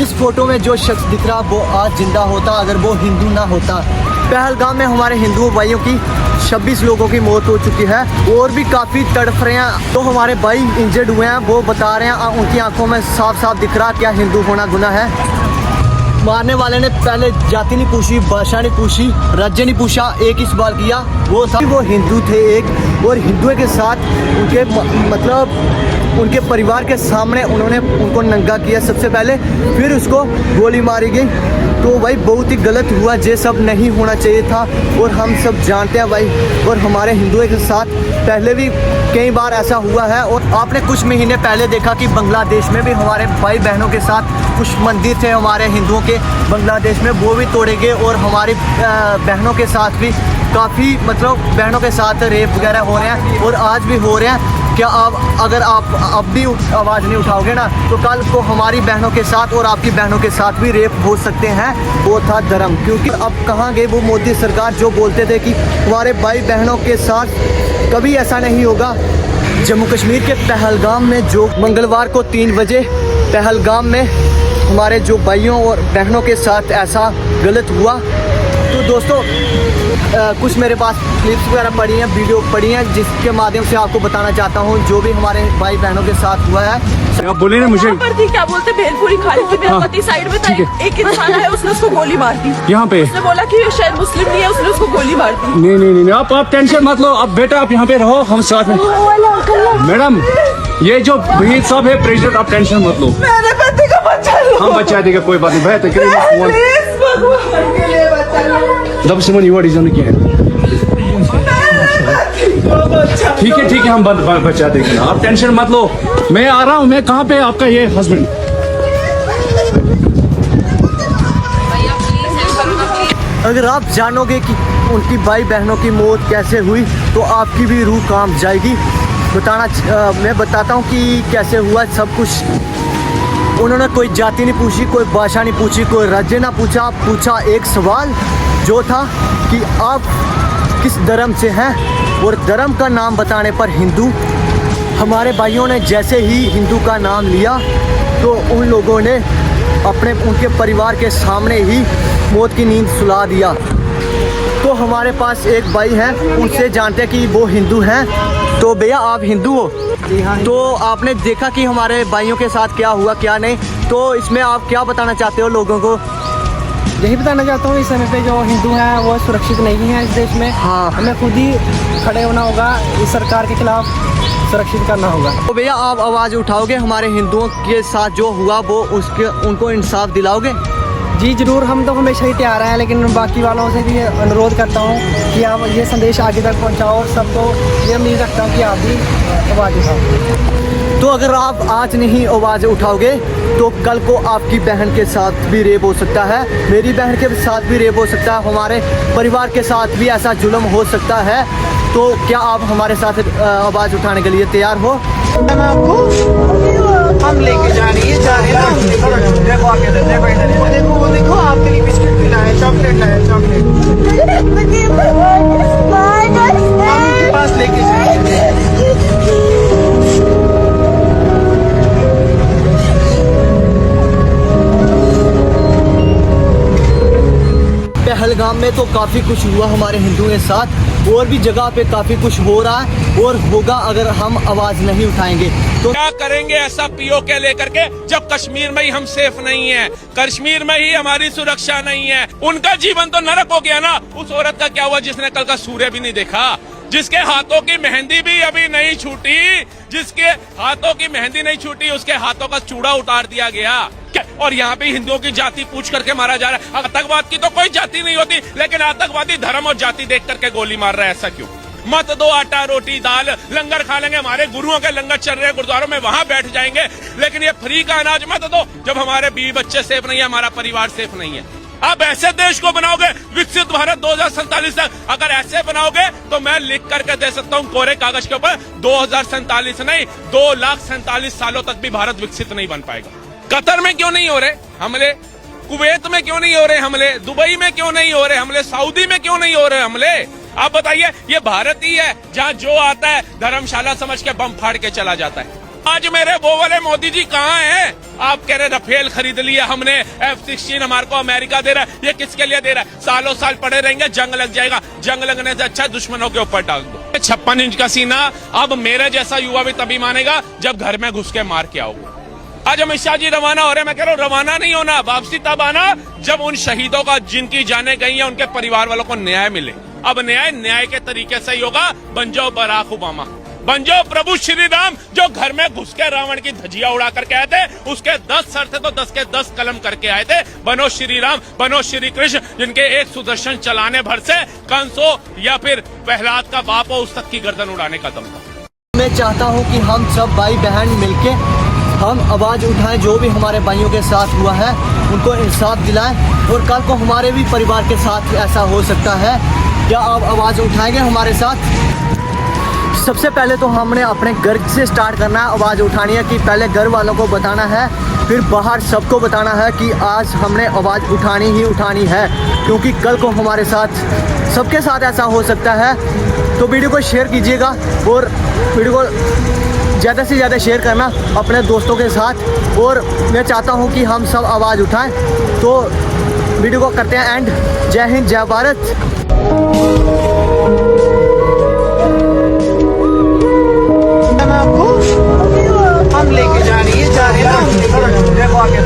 इस फोटो में जो शख्स दिख रहा वो आज जिंदा होता अगर वो हिंदू ना होता। पहलगाम में हमारे हिंदू भाइयों की 26 लोगों की मौत हो चुकी है और भी काफ़ी तड़फ रहे हैं। तो हमारे भाई इंजर्ड हुए हैं, वो बता रहे हैं उनकी आंखों में साफ साफ दिख रहा क्या हिंदू होना गुनाह है। मारने वाले ने पहले जाति नहीं पूछी, भाषा नहीं पूछी, राज्य नहीं पूछा, एक ही सवाल किया वो था वो हिंदू थे एक, और हिंदुओं के साथ उनके मतलब उनके परिवार के सामने उन्होंने उनको नंगा किया सबसे पहले, फिर उसको गोली मारी गई। तो भाई बहुत ही गलत हुआ, ये सब नहीं होना चाहिए था और हम सब जानते हैं भाई। और हमारे हिंदुओं के साथ पहले भी कई बार ऐसा हुआ है। और आपने कुछ महीने पहले देखा कि बांग्लादेश में भी हमारे भाई बहनों के साथ कुछ मंदिर थे हमारे हिंदुओं के बांग्लादेश में, वो भी तोड़े गए और हमारी बहनों के साथ भी काफ़ी मतलब बहनों के साथ रेप वगैरह हो रहे हैं और आज भी हो रहे हैं। क्या आप अगर आप अब भी आवाज़ नहीं उठाओगे ना तो कल को हमारी बहनों के साथ और आपकी बहनों के साथ भी रेप हो सकते हैं। वो था धर्म, क्योंकि अब कहाँ गए वो मोदी सरकार जो बोलते थे कि हमारे भाई बहनों के साथ कभी ऐसा नहीं होगा। जम्मू कश्मीर के पहलगाम में जो मंगलवार को 3 बजे पहलगाम में हमारे जो भाइयों और बहनों के साथ ऐसा गलत हुआ। तो दोस्तों कुछ मेरे पास क्लिप्स वगैरह पड़ी हैं, वीडियो पड़ी हैं, जिसके माध्यम से आपको बताना चाहता हूँ जो भी हमारे भाई बहनों के साथ हुआ है। आप बोले ना मुझे क्या बोलते भेलपुरी खा रही थी, मेरा पति साइड में था, एक इंसान है उसने उसको गोली मार दी। यहाँ पे उसने बोला कि ये शायद मुस्लिम नहीं है, उसने उसको गोली मार दी। नहीं आप टेंशन मत लो। अब बेटा आप यहाँ पे रहो, हम साथ में। मैडम ये जो भीड़ साहब है प्रेसिडेंट, आप टेंशन मत लो, मेरे पति को बचा लो। हम बचा देगा, कोई बात नहीं। जब समझ युवा रीजन क्या है, ठीक है हम बचा देंगे, आप टेंशन मत लो। मैं आ रहा हूँ। मैं कहाँ पे आपका ये हस्बैंड? अगर आप जानोगे कि उनकी भाई बहनों की मौत कैसे हुई तो आपकी भी रूह कांप जाएगी। मैं बताता हूँ कि कैसे हुआ सब कुछ। उन्होंने कोई जाति नहीं पूछी, कोई भाषा नहीं पूछी, कोई राज्य ना पूछा एक सवाल जो था कि आप किस धर्म से हैं, और धर्म का नाम बताने पर हिंदू। हमारे भाइयों ने जैसे ही हिंदू का नाम लिया तो उन लोगों ने उनके परिवार के सामने ही मौत की नींद सुला दिया। तो हमारे पास एक भाई है, उनसे जानते हैं कि वो हिंदू हैं। तो भैया आप हिंदू हो? जी हाँ। तो आपने देखा कि हमारे भाइयों के साथ क्या हुआ क्या नहीं, तो इसमें आप क्या बताना चाहते हो लोगों को? यही बताना चाहता हूँ इस समय पे जो हिंदू हैं वो सुरक्षित नहीं है इस देश में। हाँ। हमें खुद ही खड़े होना होगा, इस सरकार के खिलाफ सुरक्षित करना होगा। तो भैया आप आवाज़ उठाओगे हमारे हिंदुओं के साथ जो हुआ वो उनको इंसाफ दिलाओगे? जी जरूर, हम तो हमेशा ही तैयार हैं, लेकिन बाकी वालों से भी अनुरोध करता हूँ कि आप ये संदेश आगे तक पहुँचाओ और सबको ये उम्मीद रखता हूँ कि आप भी आवाज़ उठाओ। तो अगर आप आज नहीं आवाज़ उठाओगे तो कल को आपकी बहन के साथ भी रेप हो सकता है, मेरी बहन के साथ भी रेप हो सकता है, हमारे परिवार के साथ भी ऐसा जुल्म हो सकता है। तो क्या आप हमारे साथ आवाज़ उठाने के लिए तैयार हो? हम लेके जा रही है, देखो आपके लिए बिस्किट भी लाए, चॉकलेट लाए, चॉकलेट पास लेके जाएंगे। पहलगाम में तो काफ़ी कुछ हुआ हमारे हिंदुओं के साथ, और भी जगह पे काफ़ी कुछ हो रहा है और होगा अगर हम आवाज़ नहीं उठाएंगे तो। क्या करेंगे ऐसा पीओके लेकर के जब कश्मीर में ही हम सेफ नहीं है, कश्मीर में ही हमारी सुरक्षा नहीं है। उनका जीवन तो नरक हो गया ना। उस औरत का क्या हुआ जिसने कल का सूर्य भी नहीं देखा, जिसके हाथों की मेहंदी भी अभी नहीं छूटी, जिसके हाथों की मेहंदी नहीं छूटी उसके हाथों का चूड़ा उतार दिया गया। और यहाँ पे हिंदुओं की जाति पूछ करके मारा जा रहा है। आतंकवाद की तो कोई जाति नहीं होती, लेकिन आतंकवादी धर्म और जाति देख करके गोली मार रहा है। ऐसा क्यों? मत दो आटा रोटी दाल, लंगर खा लेंगे, हमारे गुरुओं के लंगर चल रहे हैं गुरुद्वारों में, वहां बैठ जाएंगे, लेकिन ये फ्री का अनाज मत दो जब हमारे बीवी बच्चे सेफ नहीं है, हमारा परिवार सेफ नहीं है। आप ऐसे देश को बनाओगे विकसित भारत 2047 तक, अगर ऐसे बनाओगे तो मैं लिख करके दे सकता हूँ कोरे कागज के ऊपर 2047 नहीं 2,47,000 सालों तक भी भारत विकसित नहीं बन पाएगा। कतर में क्यों नहीं हो रहे हमले, कुवैत में क्यों नहीं हो रहे हमले, दुबई में क्यों नहीं हो रहे हमले, सऊदी में क्यों नहीं हो रहे हमले? आप बताइए। ये भारत ही है जहाँ जो आता है धर्मशाला समझ के बम फाड़ के चला जाता है। आज मेरे वो वाले मोदी जी कहाँ हैं? आप कह रहे रफेल खरीद लिया हमने, F-16 हमारे को अमेरिका दे रहा है, ये किसके लिए दे रहा है? सालों साल पड़े रहेंगे, जंग लग जाएगा, जंग लगने से अच्छा दुश्मनों के ऊपर डाल दो। 56 इंच का सीना अब मेरे जैसा युवा भी तभी मानेगा जब घर में घुस के मार के आओगे। आज अमित शाह जी रवाना हो रहे हैं, मैं कह रहा हूँ रवाना नहीं होना, वापसी तब आना जब उन शहीदों का जिनकी जाने गई हैं उनके परिवार वालों को न्याय मिले। अब न्याय के तरीके से ही होगा। बन जाओ बराक ओबामा, बन जाओ प्रभु श्री राम, जो घर में घुस के रावण की धजिया उड़ा करके आए थे, उसके 10 सर थे तो 10 के 10 कलम करके आए थे। बनो श्री राम, बनो श्री कृष्ण, जिनके एक सुदर्शन चलाने भर से कंस हो या फिर प्रहलाद का बाप हो, उस तक की गर्दन उड़ाने का दम था। मैं चाहता हूं कि हम सब भाई बहन मिलके हम आवाज़ उठाएं, जो भी हमारे भाइयों के साथ हुआ है उनको इंसाफ दिलाएं, और कल को हमारे भी परिवार के साथ ऐसा हो सकता है। क्या आप आवाज़ उठाएंगे हमारे साथ? सबसे पहले तो हमने अपने घर से स्टार्ट करना है, आवाज़ उठानी है कि पहले घर वालों को बताना है, फिर बाहर सबको बताना है कि आज हमने आवाज़ उठानी ही उठानी है, क्योंकि कल को हमारे साथ सबके साथ ऐसा हो सकता है। तो वीडियो को शेयर कीजिएगा और वीडियो को ज़्यादा से ज़्यादा शेयर करना अपने दोस्तों के साथ, और मैं चाहता हूँ कि हम सब आवाज़ उठाएं। तो वीडियो को करते हैं एंड। जय हिंद, जय भारत। हम लेके जा रही है, जा रहे हैं ना, देखो आगे